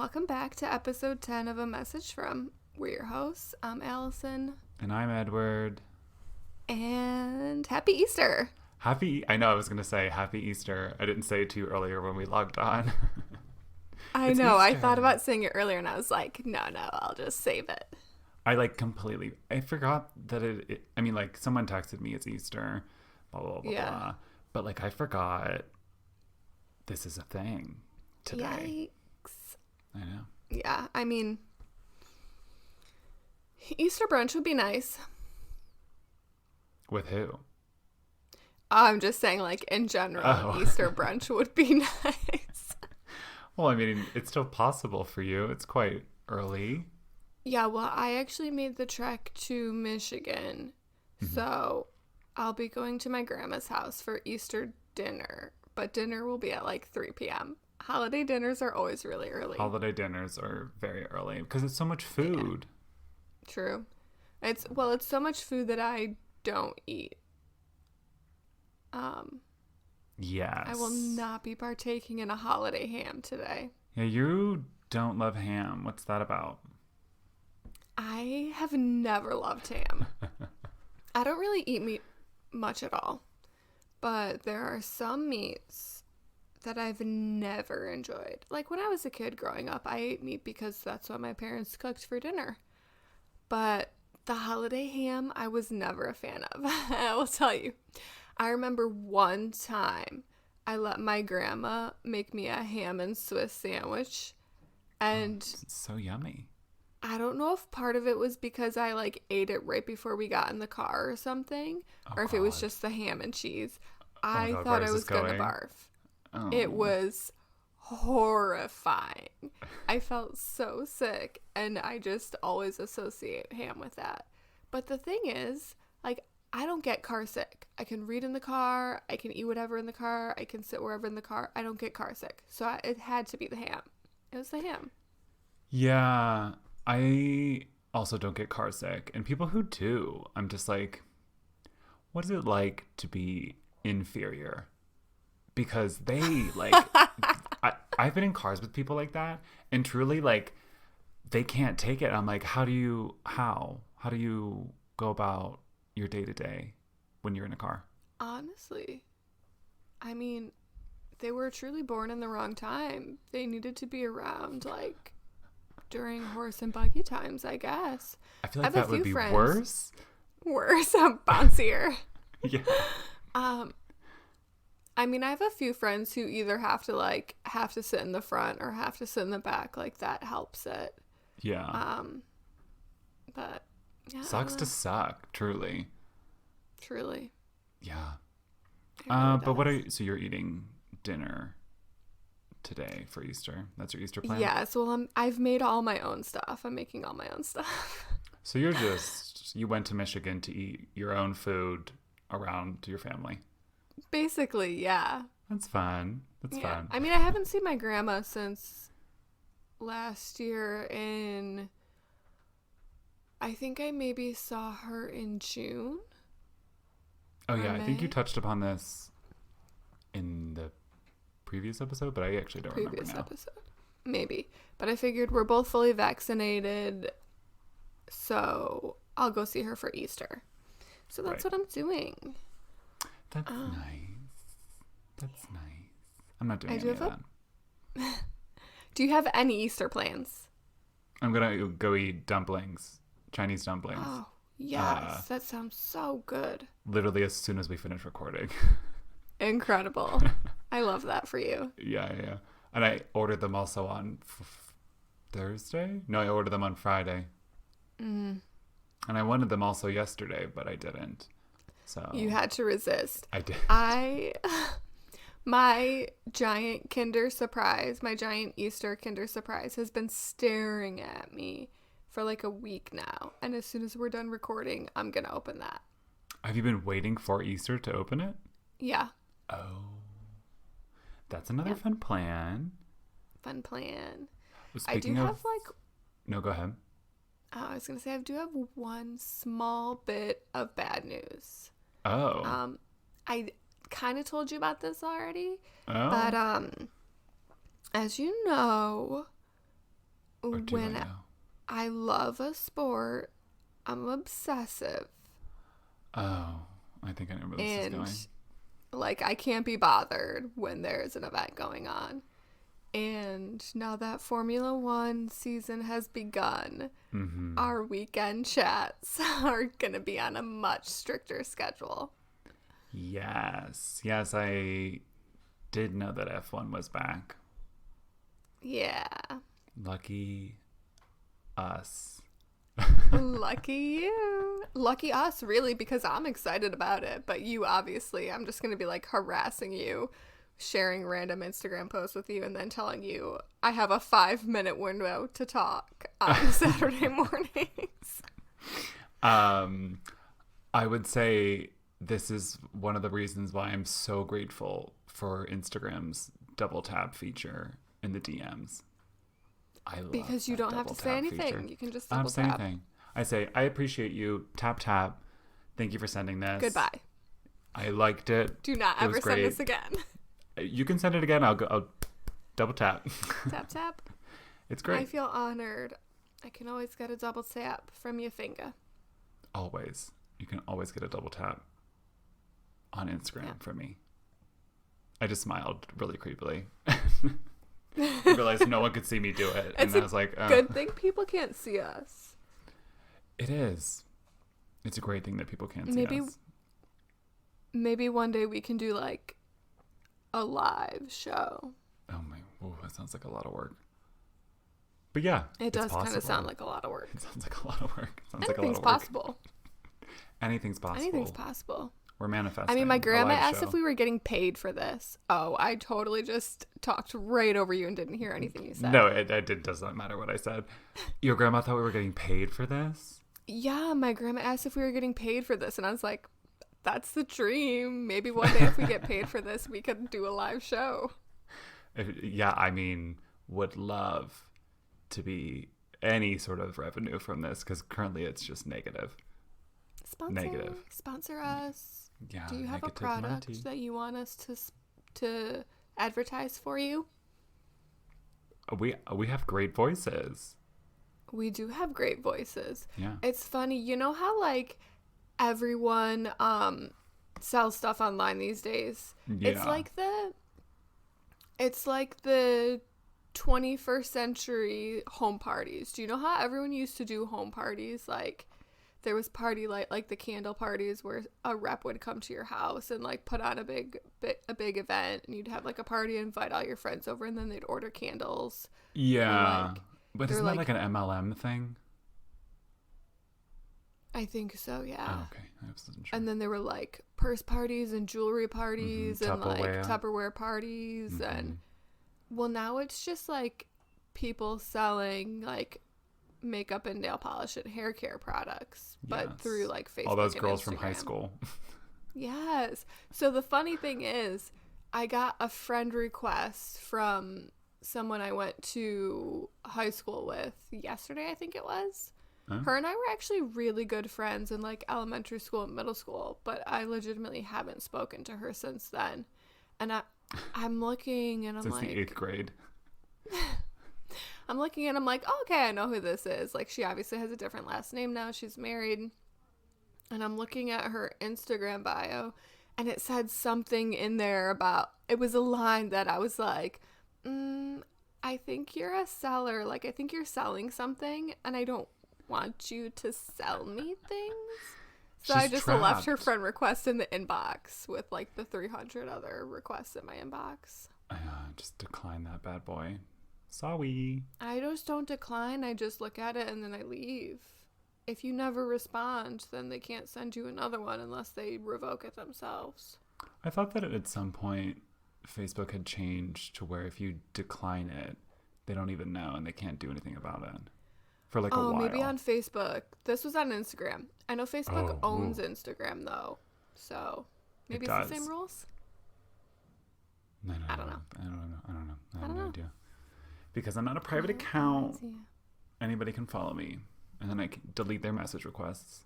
welcome back to episode 10 of A Message From. We're your hosts. I'm Alyson. And I'm Edward. And happy Easter. I know I was going to say happy Easter. I didn't say it to you earlier when we logged on. I It's know. I Easter. thought about saying it earlier and I was like, no, I'll just save it. I forgot that someone texted me it's Easter, blah, blah, blah, Yeah. blah. But I forgot this is a thing today. Yikes. I know. Yeah, I mean, Easter brunch would be nice. With who? I'm just saying, in general, Oh. Easter brunch would be nice. Well, it's still possible for you. It's quite early. Yeah, well, I actually made the trek to Michigan, so I'll be going to my grandma's house for Easter dinner, but dinner will be at 3 p.m. Holiday dinners are always really early. Holiday dinners are very early because it's so much food. Yeah, true. It's so much food that I don't eat. Yes. I will not be partaking in a holiday ham today. Yeah, you don't love ham. What's that about? I have never loved ham. I don't really eat meat much at all, but there are some meats that I've never enjoyed. When I was a kid growing up, I ate meat because that's what my parents cooked for dinner. But the holiday ham, I was never a fan of. I will tell you. I remember one time I let my grandma make me a ham and Swiss sandwich, and It's so yummy. I don't know if part of it was because I ate it right before we got in the car or something, or if it was God. just the ham and cheese. my I God, thought where I is was this gonna going? barf. Oh. It was horrifying. I felt so sick, and I just always associate ham with that. But the thing is, I don't get car sick. I can read in the car, I can eat whatever in the car, I can sit wherever in the car. I don't get car sick. So it had to be the ham. It was the ham. Yeah, I also don't get car sick. And people who do, I'm just what is it like to be inferior? Because they, I've been in cars with people like that, and truly, they can't take it. I'm like, how do you go about your day-to-day when you're in a car? Honestly, they were truly born in the wrong time. They needed to be around, during horse and buggy times, I guess. I feel I like have a that would few be friends. worse. Worse, bouncier. Yeah. I have a few friends who either have to sit in the front or have to sit in the back. That helps it. Yeah. But yeah, Sucks to suck, truly. truly. Yeah. It really But does. so you're eating dinner today for Easter? That's your Easter plan? Yes, well, I've made all my own stuff. I'm making all my own stuff. So you went to Michigan to eat your own food around your family. Basically, yeah. That's fun. That's Yeah. fun. I haven't seen my grandma since last year I think I maybe saw her in June. Oh or yeah, I think you May. touched upon this in the previous episode, but I actually don't remember Previous now. episode. Maybe. But I figured we're both fully vaccinated, so I'll go see her for Easter. So that's Right. what I'm doing. That's nice. That's nice. I'm not doing I any do of have that. Do you have any Easter plans? I'm gonna go eat dumplings, Chinese dumplings. Oh, yes. That sounds so good. Literally as soon as we finish recording. Incredible. I love that for you. Yeah. And I ordered them also on Thursday? No, I ordered them on Friday. Mm. And I wanted them also yesterday, but I didn't. So You had to resist. I did. My giant Easter Kinder Surprise has been staring at me for a week now. And as soon as we're done recording, I'm going to open that. Have you been waiting for Easter to open it? Yeah. Oh. That's another Yep. fun plan. Fun plan. Speaking I do of... have No, go ahead. I was going to say I do have one small bit of bad news. Oh. I kind of told you about this already, Oh. but as you know, Or do I When know? I love a sport, I'm obsessive. Oh, I think I know where this is And going. like I can't be bothered when there's an event going on. And now that Formula One season has begun, Mm-hmm. our weekend chats are going to be on a much stricter schedule. Yes. Yes, I did know that F1 was back. Yeah. Lucky us. Lucky you. Lucky us, really, because I'm excited about it. But you, obviously, I'm just going to be like harassing you, sharing random Instagram posts with you, and then telling you I have a 5-minute window to talk on Saturday mornings. I would say this is one of the reasons why I'm so grateful for Instagram's double tap feature in the DMs. I love Because you that don't have to double say tap anything. feature. You can just I don't double say tap. anything. I say, I appreciate you. Tap, tap. Thank you for sending this. Goodbye. I liked it. Do not It ever was send great. this again. You can send it again. I'll double tap. Tap, tap. It's great. I feel honored. I can always get a double tap from your finger. Always. You can always get a double tap on Instagram from me. I just smiled really creepily. I realized no one could see me do it. And I was like, oh. Good thing people can't see us. It is. It's a great thing that people can't see Maybe us. Maybe one day we can do like a live show. Oh my, ooh, that sounds like a lot of work. But yeah, It does kind possible. of sound like a lot of work. It sounds like a lot of work. It sounds Anything's like a lot of work. possible. Anything's possible. Anything's possible. We're manifesting. I mean, my a grandma live asked show. if we were getting paid for this. Oh, I totally just talked right over you and didn't hear anything you said. No, it does not matter what I said. Your grandma thought we were getting paid for this? Yeah, my grandma asked if we were getting paid for this, and I was like, that's the dream. Maybe one day if we get paid for this, we could do a live show. Yeah, I mean, would love to be any sort of revenue from this because currently it's just negative. Sponsor us. Yeah. Do you have a negative product money. that you want us to advertise for you? We have great voices. We do have great voices. Yeah. It's funny, you know how like everyone sells stuff online these days? Yeah. It's like the 21st century home parties. Do you know how everyone used to do home parties? Like there was party like the candle parties where a rep would come to your house and like put on a big event, and you'd have like a party, invite all your friends over, and then they'd order candles. Yeah. Like, but isn't that like an MLM thing? I think so, yeah. Oh, okay. I wasn't sure. And then there were like purse parties and jewelry parties and like Tupperware parties and well, now it's just like people selling like makeup and nail polish and hair care products, but through like Facebook. All those and girls Instagram. from high school. Yes. So the funny thing is, I got a friend request from someone I went to high school with yesterday, I think it was. Huh? Her and I were actually really good friends in like elementary school and middle school, but I legitimately haven't spoken to her since then. And I'm looking and I'm Since like, the 8th grade. I'm looking and I'm like, oh, okay, I know who this is. Like, she obviously has a different last name now. She's married. And I'm looking at her Instagram bio, and it said something in there about, it was a line that I was like, I think you're a seller. Like, I think you're selling something, and I don't want you to sell me things. So She's I just trapped. left her friend request in the inbox with like the 300 other requests in my inbox. Just decline that bad boy. Sorry. I just don't decline. I just look at it and then I leave. If you never respond, then they can't send you another one unless they revoke it themselves. I thought that at some point Facebook had changed to where if you decline it, they don't even know and they can't do anything about it for like a while. Oh, maybe on Facebook. This was on Instagram. I know Facebook owns Instagram though, so maybe it's the same rules. No, I don't know. I don't know. I have no know. idea. Because I'm not a private account. Anybody can follow me, and then I can delete their message requests.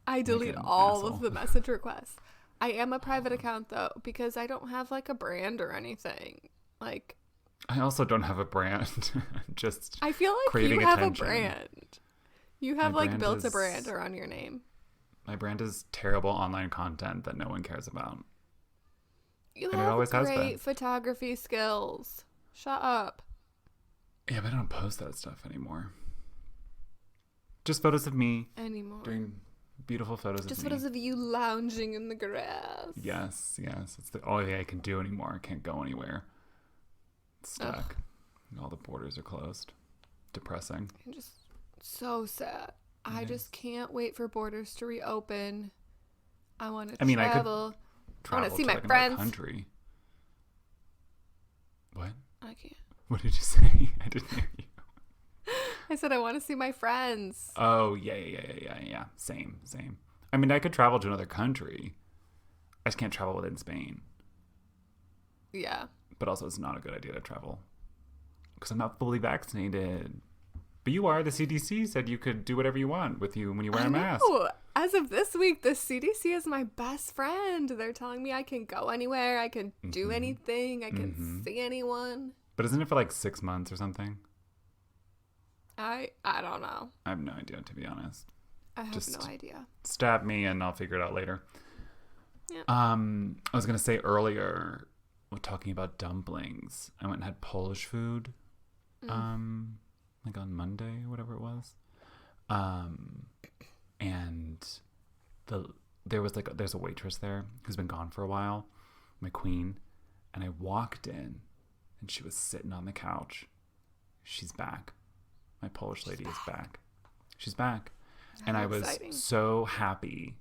I delete all of the message requests. I am a private account though, because I don't have like a brand or anything. Like, I also don't have a brand. Just I feel like craving you have attention. a brand. You have My like brand built a is- brand around your name. My brand is terrible online content that no one cares about. You And it have always has great been. photography skills. Shut up. Yeah, but I don't post that stuff anymore. Just photos of me Anymore. doing beautiful photos Just of me. photos of you lounging in the grass. Yes. It's the only thing I can do anymore. I can't go anywhere. It's stuck. All the borders are closed. Depressing. I'm just so sad. I It just can't wait for borders to reopen. I want to I mean, I could travel. Travel see to my like friends. another country. What? I can't. What did you say? I didn't hear you. I said I want to see my friends. Oh, yeah. Same. I mean, I could travel to another country. I just can't travel within Spain. Yeah. But also, it's not a good idea to travel because I'm not fully vaccinated. But you are. The CDC said you could do whatever you want with you when you wear a mask. know. As of this week, the CDC is my best friend. They're telling me I can go anywhere. I can do anything. I can see anyone. But isn't it for like 6 months or something? I don't know. I have no idea, to be honest. I have Just- no idea. Stab me and I'll figure it out later. Yeah. I was going to say earlier, we're talking about dumplings. I went and had Polish food. Like on Monday or whatever it was. And there's a waitress there who's been gone for a while, my queen, and I walked in and she was sitting on the couch. She's back. My Polish lady is back. She's back. And How I was exciting. so happy.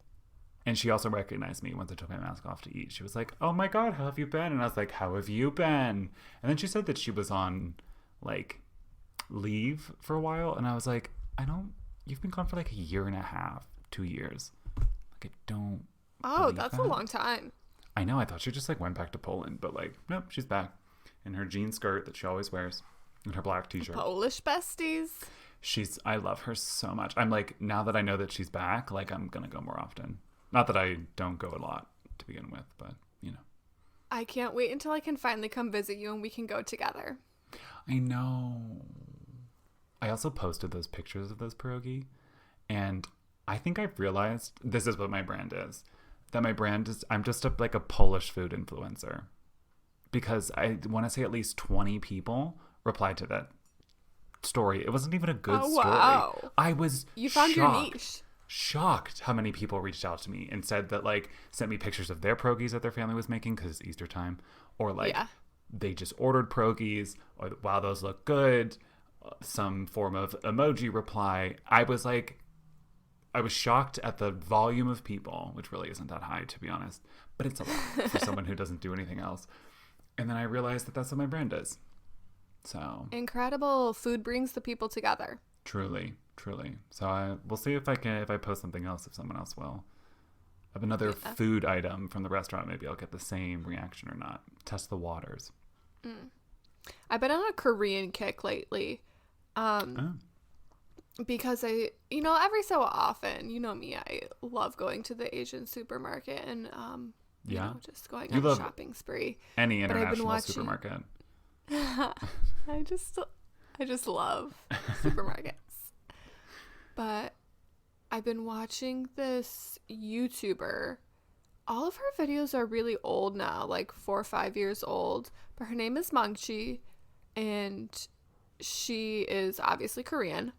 And she also recognized me once I took my mask off to eat. She was like, "Oh my God, how have you been?" And I was like, "How have you been?" And then she said that she was on like leave for a while. And I was like, you've been gone for like a year and a half, 2 years. Like, I don't. Oh, believe that's that. a long time. I know. I thought she just like went back to Poland, but like, nope, she's back in her jean skirt that she always wears and her black t-shirt. Polish besties. I love her so much. I'm like, now that I know that she's back, like I'm going to go more often. Not that I don't go a lot to begin with, but you know. I can't wait until I can finally come visit you and we can go together. I know. I also posted those pictures of those pierogi, and I think I've realized this is what my brand is. That my brand is, I'm just like a Polish food influencer. Because I want to say at least 20 people replied to that story. It wasn't even a good story. Wow. I was You found shocked. your niche. Shocked how many people reached out to me and said that, like, sent me pictures of their pierogies that their family was making because it's Easter time, or like Yeah. they just ordered pierogies, or wow, those look good, some form of emoji reply. I was shocked at the volume of people, which really isn't that high, to be honest, but it's a lot for someone who doesn't do anything else. And then I realized that that's what my brand is. So Incredible. Food brings the people together. truly. So we'll see if I post something else, if someone else will. Of another food item from the restaurant, maybe I'll get the same reaction or not. Test the waters. I've been on a Korean kick lately. Because every so often, you know me, I love going to the Asian supermarket and just going You on a love shopping spree. Any But I've been international watching- supermarket. I just love supermarkets. But I've been watching this YouTuber. All of her videos are really old now, like 4 or 5 years old. But her name is Mangchi, and she is obviously Korean,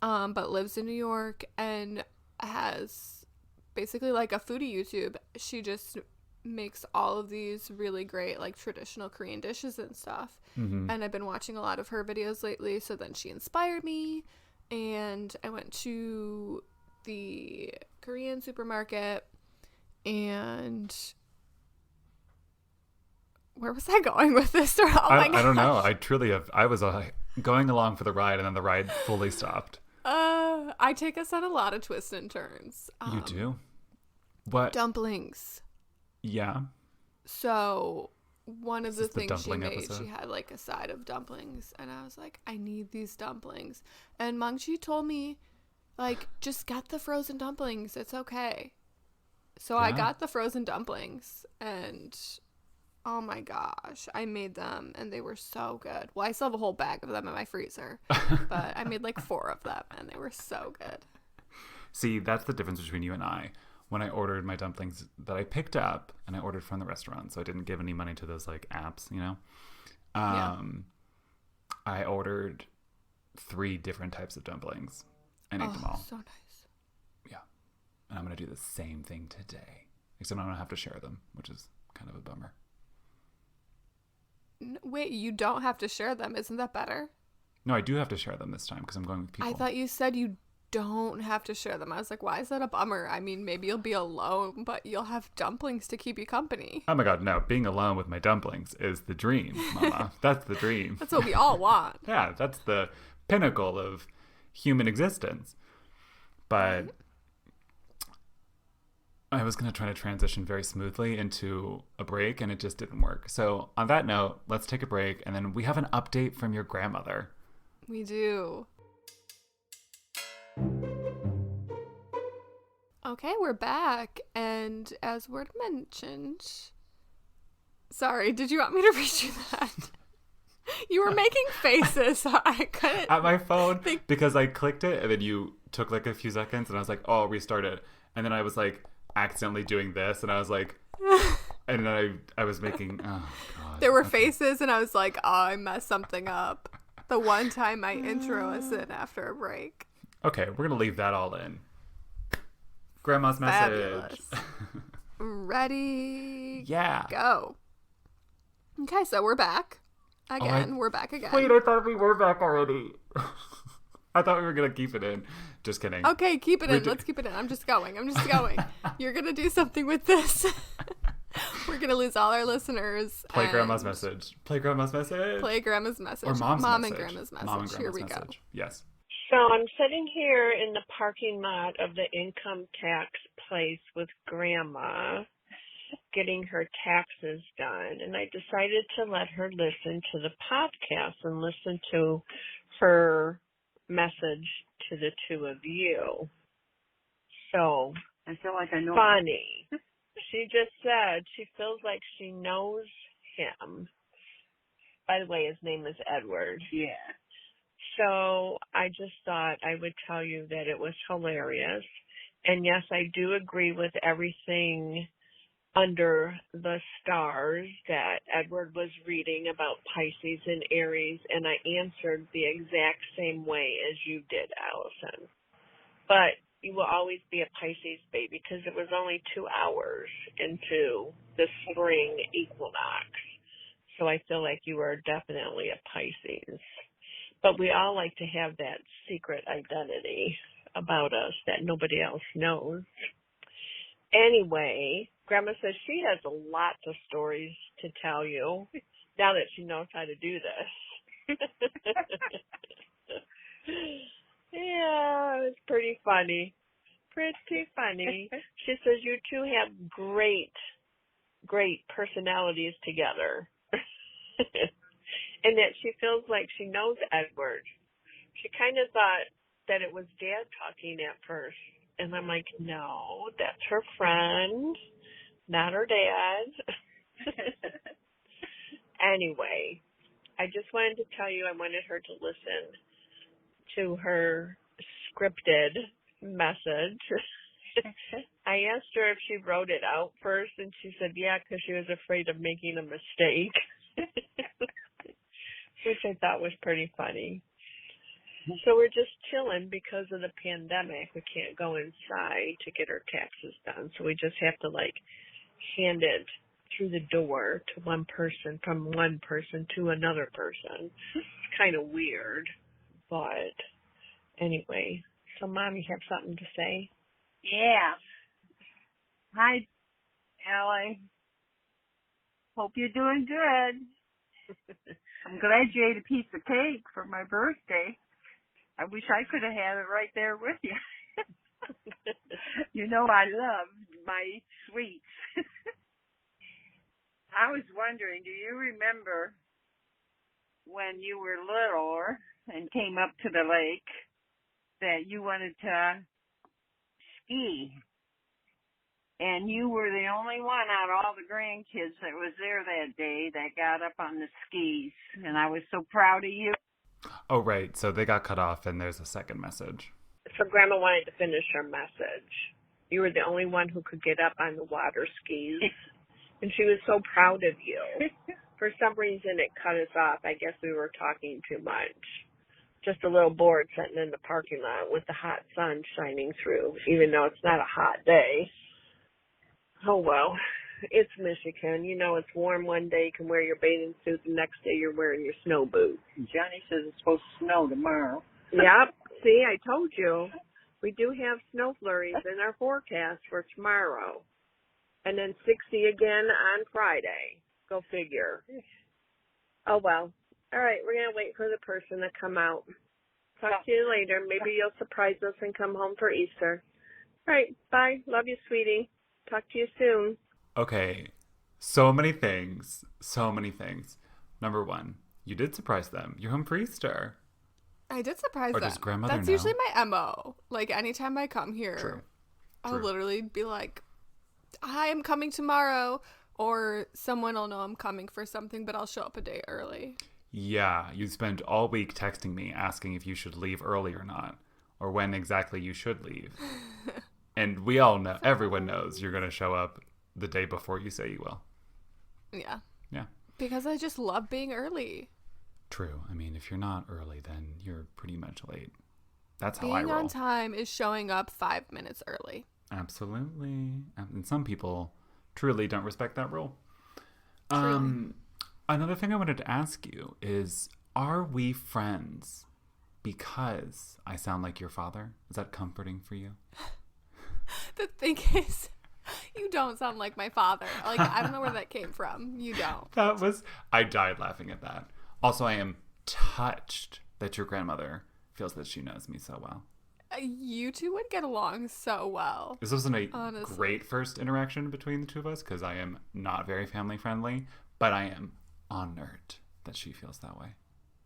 but lives in New York and has basically like a foodie YouTube. She just makes all of these really great like traditional Korean dishes and stuff. Mm-hmm. And I've been watching a lot of her videos lately, so then she inspired me, and I went to the Korean supermarket, and where was I going with this? Oh my I don't know. gosh. I truly have. I was going along for the ride, and then the ride fully stopped. I take us on a lot of twists and turns. You do? What? Dumplings. Yeah. So one of Is the this the things she dumpling made, episode? she had like a side of dumplings, and I was like, I need these dumplings. And Mangchi told me, like, just get the frozen dumplings. It's okay. So I Yeah. got the frozen dumplings, and Oh my gosh. I made them and they were so good. Well, I still have a whole bag of them in my freezer, but I made like 4 of them and they were so good. See, that's the difference between you and I. When I ordered my dumplings that I picked up and I ordered from the restaurant, so I didn't give any money to those like apps, you know. Yeah. I ordered 3 different types of dumplings and ate them all. So nice. Yeah. And I'm going to do the same thing today. Except I don't have to share them, which is kind of a bummer. Wait, you don't have to share them. Isn't that better? No, I do have to share them this time because I'm going with people. I thought you said you don't have to share them. I was like, why is that a bummer? I mean, maybe you'll be alone, but you'll have dumplings to keep you company. Oh my God, no. Being alone with my dumplings is the dream, Mama. That's the dream. That's what we all want. Yeah, that's the pinnacle of human existence. But I was going to try to transition very smoothly into a break, and it just didn't work. So on that note, let's take a break, and then we have an update from your grandmother. We do. Okay, we're back, and as Word mentioned... Sorry, did you want me to read you that? You were making faces, so I couldn't... At my phone, because I clicked it, and then you took like a few seconds, and I was like, oh, I'll restart it. And then I was like accidentally doing this, and I was like... and then I was making... Oh, God. There were faces, and I was like, oh, I messed something up. The one time I intro us in after a break. Okay, we're going to leave that all in. Grandma's message. Ready? Yeah. Go. Okay, so we're back. Again. We're back again. Wait, I thought we were back already. I thought we were going to keep it in. Just kidding. Okay, keep it in. Let's keep it in. I'm just going. You're going to do something with this. We're going to lose all our listeners. Play Grandma's message. Play Grandma's message. Play Grandma's message. Or Mom's Mom message. And Grandma's message. Mom and Grandma's Here we message. go. Yes. So I'm sitting here in the parking lot of the income tax place with Grandma, getting her taxes done, and I decided to let her listen to the podcast and listen to her message to the two of you. So I feel like I know. Funny. She just said she feels like she knows him. By the way, his name is Edward. Yeah. So I just thought I would tell you that it was hilarious. And yes, I do agree with everything under the stars that Edward was reading about Pisces and Aries, and I answered the exact same way as you did, Alyson. But you will always be a Pisces baby because it was only 2 hours into the spring equinox. So I feel like you are definitely a Pisces. But we all like to have that secret identity about us that nobody else knows. Anyway, Grandma says she has lots of stories to tell you now that she knows how to do this. Yeah, it's pretty funny. Pretty funny. She says you two have great personalities together. And that she feels like she knows Edward. She kind of thought that it was Dad talking at first. And I'm like, no, that's her friend, not her dad. Anyway, I just wanted to tell you I wanted her to listen to her scripted message. I asked her if she wrote it out first, and she said, yeah, because she was afraid of making a mistake. Which I thought was pretty funny. So we're just chilling because of the pandemic. We can't go inside to get our taxes done. So we just have to hand it through the door to one person, from one person to another person. It's kind of weird. But anyway, so Mom, you have something to say? Yeah. Hi, Allie. Hope you're doing good. I'm glad you ate a piece of cake for my birthday. I wish I could have had it right there with you. You know I love my sweets. I was wondering, do you remember when you were littler and came up to the lake that you wanted to ski? And you were the only one out of all the grandkids that was there that day that got up on the skis. And I was so proud of you. Oh, right. So they got cut off and there's a second message. So Grandma wanted to finish her message. You were the only one who could get up on the water skis. And she was so proud of you. For some reason, it cut us off. I guess we were talking too much. Just a little bored sitting in the parking lot with the hot sun shining through, even though it's not a hot day. Oh, well, it's Michigan. You know, it's warm one day. You can wear your bathing suit. The next day, you're wearing your snow boots. Johnny says it's supposed to snow tomorrow. Yep. See, I told you. We do have snow flurries in our forecast for tomorrow. And then 60 again on Friday. Go figure. Oh, well. All right, we're going to wait for the person to come out. Talk to you later. Maybe you'll surprise us and come home for Easter. All right, bye. Love you, sweetie. Talk to you soon. Okay, so many things. So many things. Number one, you did surprise them. You're home for Easter. I did surprise Or them. does grandmother That's know? usually my MO. Like, anytime I come here, True. I'll literally be like, hi, I'm coming tomorrow. Or someone will know I'm coming for something, but I'll show up a day early. Yeah, you spent all week texting me asking if you should leave early or not, or when exactly you should leave. And we all know, everyone knows you're going to show up the day before you say you will. Yeah. Yeah. Because I just love being early. True. I mean, if you're not early, then you're pretty much late. That's how I Being roll. on time is showing up 5 minutes early. Absolutely. And some people truly don't respect that rule. Truly. Another thing I wanted to ask you is, are we friends because I sound like your father? Is that comforting for you? The thing is, you don't sound like my father. Like, I don't know where that came from. You don't. I died laughing at that. Also, I am touched that your grandmother feels that she knows me so well. You two would get along so well. This wasn't a honestly. Great first interaction between the two of us because I am not very family friendly, but I am honored that she feels that way.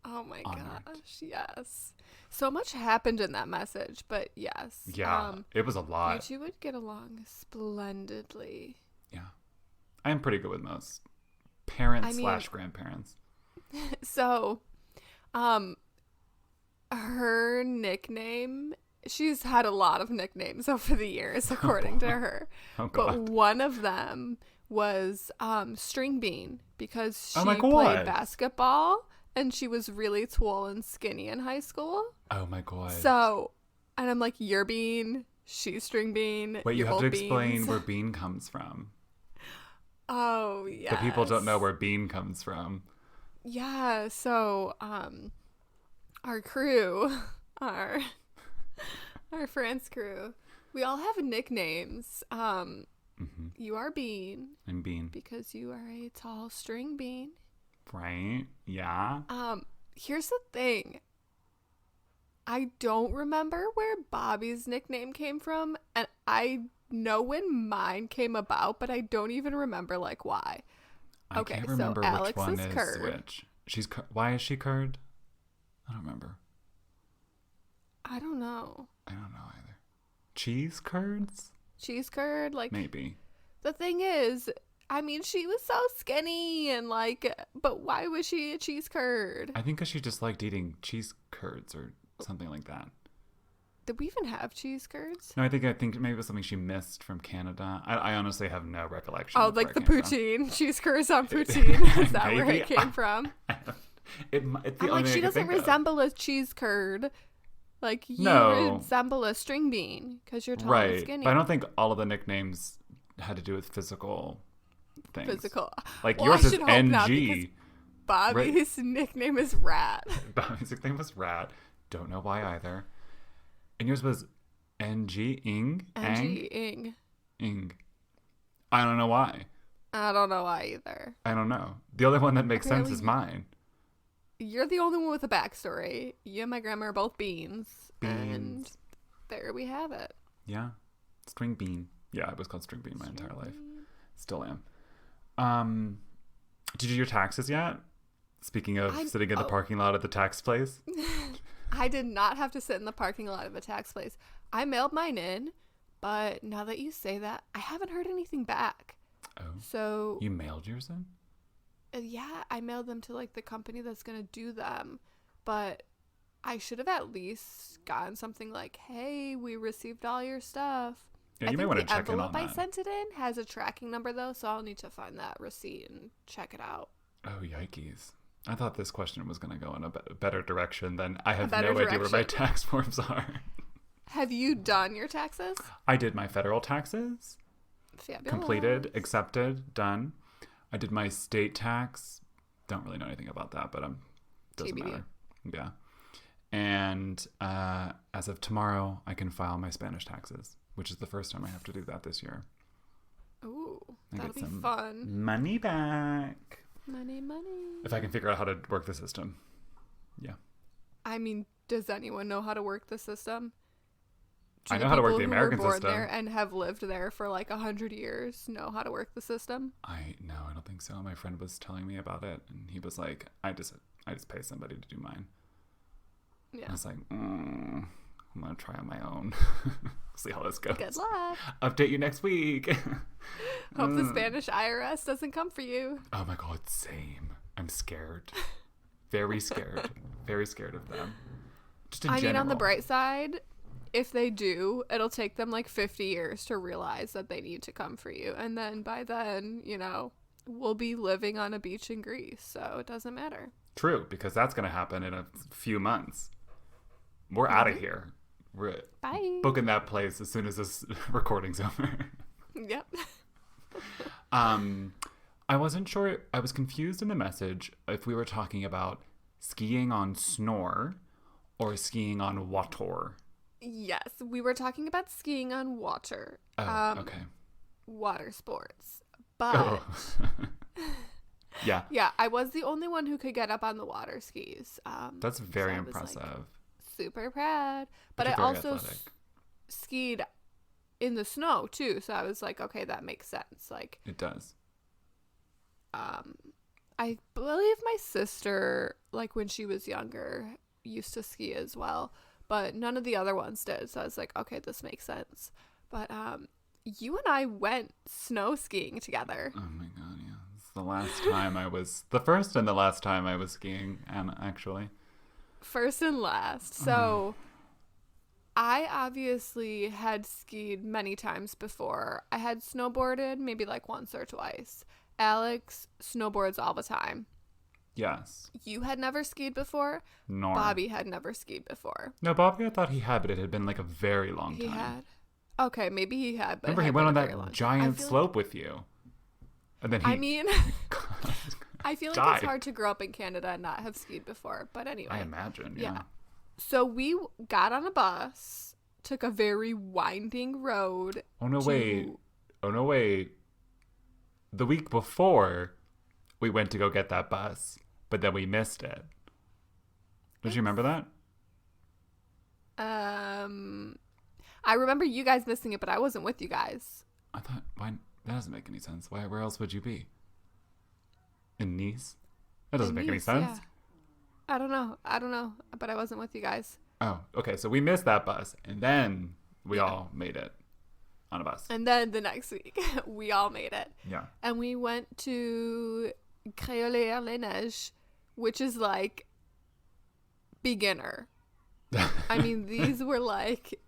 Oh my Honored. gosh, yes. So much happened in that message, but yes. Yeah, it was a lot. You two would get along splendidly. Yeah. I am pretty good with most parents I mean- / grandparents. So, her nickname, she's had a lot of nicknames over the years, according to her. Oh, But God. one of them was String Bean because Oh she my God. played basketball and she was really tall and skinny in high school. Oh, my God. So, and I'm like, you're Bean, she's String Bean. Wait, you you're have to both explain beans. where bean comes from. Oh, yeah. The people don't know where bean comes from. Yeah, so our crew, our France crew, we all have nicknames. You are Bean And bean. because you are a tall string bean. Right? Yeah. Here's the thing. I don't remember where Bobby's nickname came from, and I know when mine came about, but I don't even remember like why. I Okay, can't so remember which Alex one is is curd. which. Why is she curd? I don't remember. I don't know. I don't know either. Cheese curds? Cheese curd, like Maybe. the thing is, I mean, she was so skinny and like, but why was she a cheese curd? I think because she just liked eating cheese curds or something like that. Did we even have cheese curds? No, I think maybe it was something she missed from Canada. I honestly have no recollection. Oh, of like where the it came poutine, cheese curds on poutine. Is that where Maybe. it came from? from. It's the I'm only like, thing she I could doesn't think of. resemble a cheese curd. Like, you No. resemble a string bean because you're tall and Right, skinny. but I don't think all of the nicknames had to do with physical things. Physical. Like Well, yours I is should hope not, NG. because Bobby's nickname is Rat. Bobby's nickname was Rat. Don't know why either. And yours was NG Ing? Angie Ing. Ing. I don't know why. I don't know why either. I don't know. The only one that makes sense Apparently- is mine. You're the only one with a backstory. You and my grandma are both beans. And Beans. there we have it. Yeah. String bean. Yeah, I was called string bean my entire life. Still am. Did you do your taxes yet? Speaking of sitting in the parking lot at the tax place. I did not have to sit in the parking lot of a tax place. I mailed mine in But now that you say that, I haven't heard anything back. Oh. So You mailed yours in? yeah, I mailed them to like the company that's gonna do them, but I should have at least gotten something like, "Hey, we received all your stuff." Yeah, I you may think want to the check in on envelope I that. sent it in has a tracking number though, so I'll need to find that receipt and check it out. Oh, yikes. I thought this question was going to go in a better direction than I have better no idea where my direction. tax forms are. Have you done your taxes? I did my federal taxes. Fabulous. Completed, accepted, done. I did my state tax. Don't really know anything about that, but doesn't TBD. matter. Yeah. And as of tomorrow, I can file my Spanish taxes, which is the first time I have to do that this year. Ooh, I that'll get be some fun. money back. Money. If I can figure out how to work the system. Yeah. I mean, does anyone know how to work the system? I know how to work the American who were born system. there and have lived there for like 100 years know how to work the system? I don't think so. My friend was telling me about it, and he was like, I just pay somebody to do mine. Yeah. I was like, I'm gonna try on my own. See how this goes. Good luck. Update you next week. Hope the Spanish IRS doesn't come for you. Oh my god, same. I'm scared. Very scared. Very scared of them. Just in I general. mean, on the bright side, if they do, it'll take them like 50 years to realize that they need to come for you. And then by then, we'll be living on a beach in Greece. So it doesn't matter. True, because that's gonna happen in a few months. We're out of here. We're Bye. booking that place as soon as this recording's over. Yep. I wasn't sure. I was confused in the message if we were talking about skiing on snore or skiing on water. Yes, we were talking about skiing on water. Oh, okay. Water sports. But Oh. Yeah. yeah, I was the only one who could get up on the water skis. That's very so I was, like, impressive. super proud. But You're I very also athletic. skied in the snow too, so I was like, okay, that makes sense. Like, It does. I believe my sister, like when she was younger, used to ski as well, but none of the other ones did. So I was like, okay, this makes sense. But you and I went snow skiing together. Oh my god, yeah. It's the first and the last time I was skiing, and actually. First and last. So I obviously had skied many times before. I had snowboarded maybe like once or twice. Alex snowboards all the time. Yes. You had never skied before. Nor. Bobby had never skied before. No, Bobby, I thought he had, but it had been like a very long time. He had. Okay, maybe he had. But Remember, it he had went on been a very long that time. giant I feel slope with you. And then he. I mean, I feel like died. it's hard to grow up in Canada and not have skied before. But anyway. I imagine, yeah. So we got on a bus, took a very winding road. Oh, no, wait. The week before, we went to go get that bus, but then we missed it. Don't you remember that? I remember you guys missing it, but I wasn't with you guys. I thought, why? That doesn't make any sense. Why? Where else would you be? In Nice? That doesn't make any Nice, sense. yeah. I don't know, but I wasn't with you guys. Oh, okay. So we missed that bus, and then we all made it on a bus. And then the next week, we all made it. Yeah. And we went to Cartwheels, which is like beginner. I mean, these were like,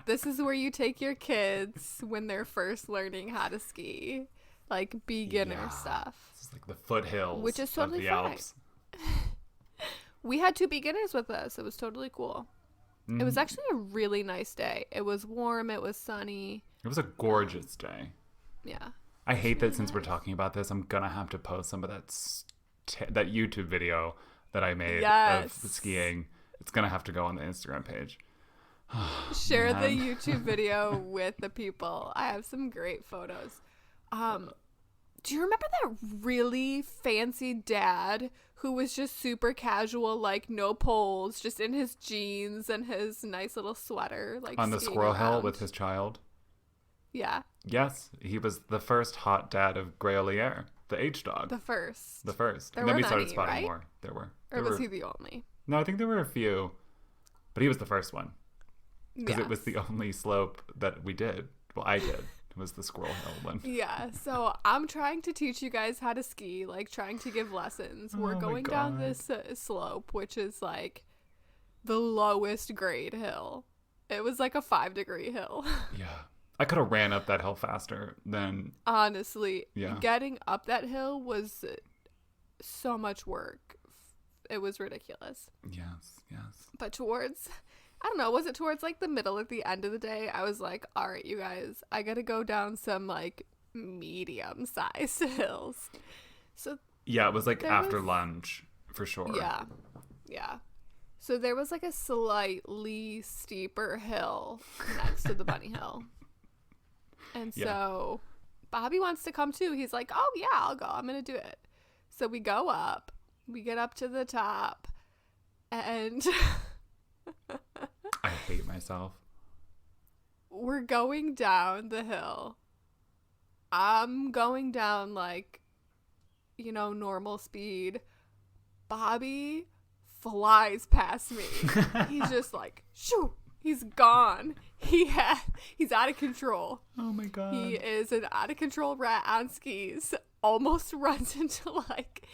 this is where you take your kids when they're first learning how to ski. Like beginner stuff. It's like the foothills Which is of totally the fine. Alps. We had 2 beginners with us. It was totally cool. It was actually a really nice day. It was warm. It was sunny. It was a gorgeous day. Yeah. I hate that since we're talking about this, I'm gonna have to post some of that YouTube video that I made of skiing. It's gonna have to go on the Instagram page. Share the Man. YouTube video with the people. I have some great photos. Do you remember that really fancy dad who was just super casual, like no poles, just in his jeans and his nice little sweater, like On the skiing Squirrel Hill around? with his child. Yeah, Yes, he was the first hot dad of Grayolier, the H dog. the first. The first. There And then we weren't started any, spotting right? more. There were. Or was he the only? No, I think there were a few. But he was the first one. Because Yes. it was the only slope that we did. Well, I did. It was the Squirrel Hill one. Yeah, so I'm trying to teach you guys how to ski, like trying to give lessons. We're Oh my going down God. this slope, which is like the lowest grade hill. It was like a 5-degree hill. Yeah. I could have ran up that hill faster than... Honestly, Yeah. getting up that hill was so much work. It was ridiculous. Yes, yes. But towards, I don't know, was it towards like the middle at the end of the day? I was like, all right, you guys, I gotta go down some like medium-sized hills. So Yeah, it was like There after was- lunch, for sure. yeah, yeah. So there was like a slightly steeper hill next to the bunny hill. And Yeah. so Bobby wants to come too. He's like, oh yeah, I'll go. I'm going to do it. So we go up. We get up to the top. And I hate myself. we're going down the hill. I'm going down like, you know, normal speed. Bobby flies past me. He's just like, shoo, he's gone. He's out of control. Oh my God. He is an out of control rat on skis. Almost runs into like,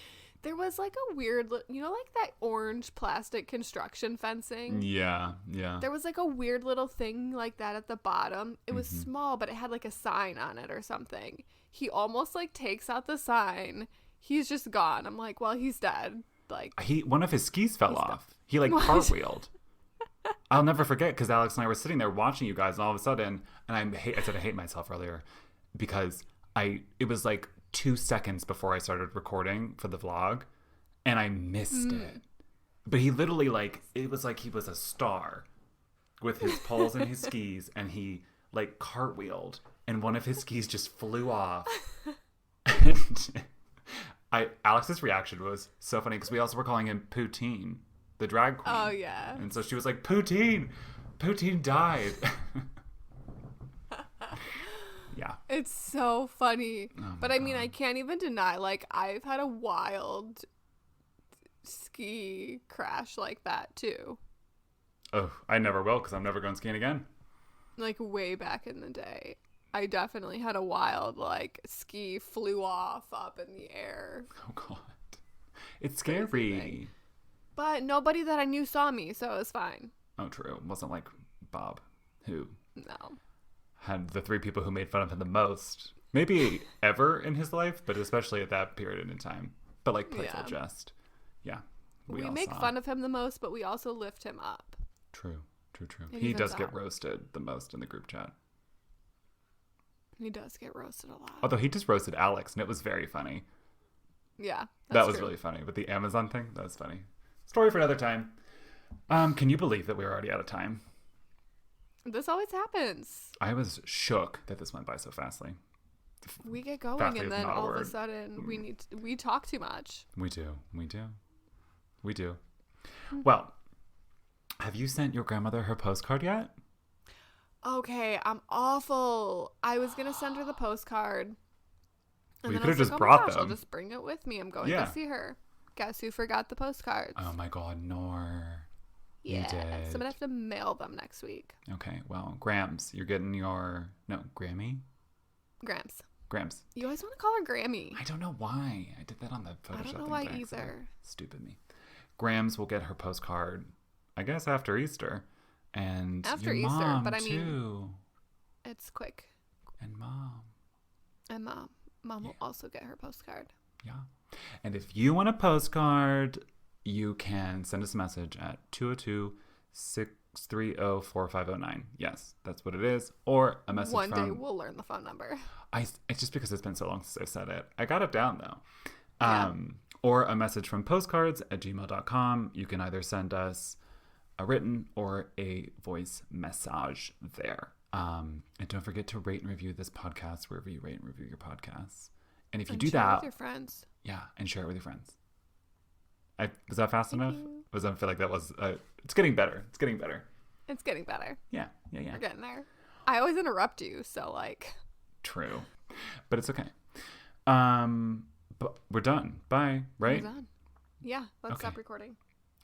there was like a weird, you know, like that orange plastic construction fencing. Yeah, yeah. There was like a weird little thing like that at the bottom. It was small, but it had like a sign on it or something. He almost like takes out the sign. He's just gone. I'm like, well, he's dead. Like, One of his skis fell off. He like What? cartwheeled. I'll never forget because Alex and I were sitting there watching you guys, and all of a sudden, and I said I hate myself earlier because it was like 2 seconds before I started recording for the vlog, and I missed it. But he literally it was like he was a star with his poles and his skis, and he like cartwheeled, and one of his skis just flew off. And Alex's reaction was so funny because we also were calling him Poutine, the drag queen. oh yeah. And so she was like, Poutine died. Yeah. It's so funny. Oh but my I mean, God. I can't even deny, like, I've had a wild ski crash like that too. Oh, I never will because I'm never going skiing again. Like, way back in the day. I definitely had a wild, like, ski flew off up in the air. Oh, God. It's Crazy scary. thing. But nobody that I knew saw me, so it was fine. Oh, true. It wasn't like Bob, who No. had the 3 people who made fun of him the most. Maybe ever in his life, but especially at that period in time. But like playful Yeah. jest. Yeah. We all make saw. fun of him the most, but we also lift him up. True. It He evens does get out. roasted the most in the group chat. He does get roasted a lot. Although he just roasted Alex, and it was very funny. Yeah. That was true. really funny. But the Amazon thing, that was funny. Story for another time. Can you believe that we're already out of time? This always happens. I was shook that this went by so fastly. We get going, Fastly and is then not a all of a word. sudden we talk too much. We do. Well, have you sent your grandmother her postcard yet? Okay, I'm awful. I was gonna send her the postcard. Well, you then I could've was just like, brought oh my gosh, I'll them. just bring it with me. I'm going Yeah. to see her. Guess who forgot the postcards? Oh my God, Nor. You yeah, did. so I'm gonna have to mail them next week. Okay, well, Grams, you're getting your... No, Grammy? Grams. Grams. You always want to call her Grammy. I don't know why. I did that on the Photoshop I don't know thing why by accident. either. Stupid me. Grams will get her postcard, I guess, after Easter. And After your Easter, mom, but I mean- too. It's quick. And Mom. And Mom will also get her postcard. Yeah. And if you want a postcard, you can send us a message at 202-630-4509. Yes, that's what it is. Or a message One from... day we'll learn the phone number. It's just because it's been so long since I said it. I got it down, though. Yeah. Or a message from postcards@gmail.com. You can either send us a written or a voice message there. And don't forget to rate and review this podcast wherever you rate and review your podcasts. And if you do share that... with your friends. Yeah, and share it with your friends. Was that fast enough? you. I feel like that was... it's getting better. It's getting better. It's getting better. Yeah. We're getting there. I always interrupt you, so like... True. But it's okay. But we're done. Bye, right? We're done. Yeah, let's Okay. stop recording.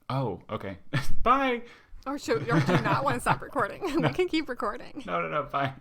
Oh, okay. Bye. Or do you not want to stop recording? We can keep recording. No, bye.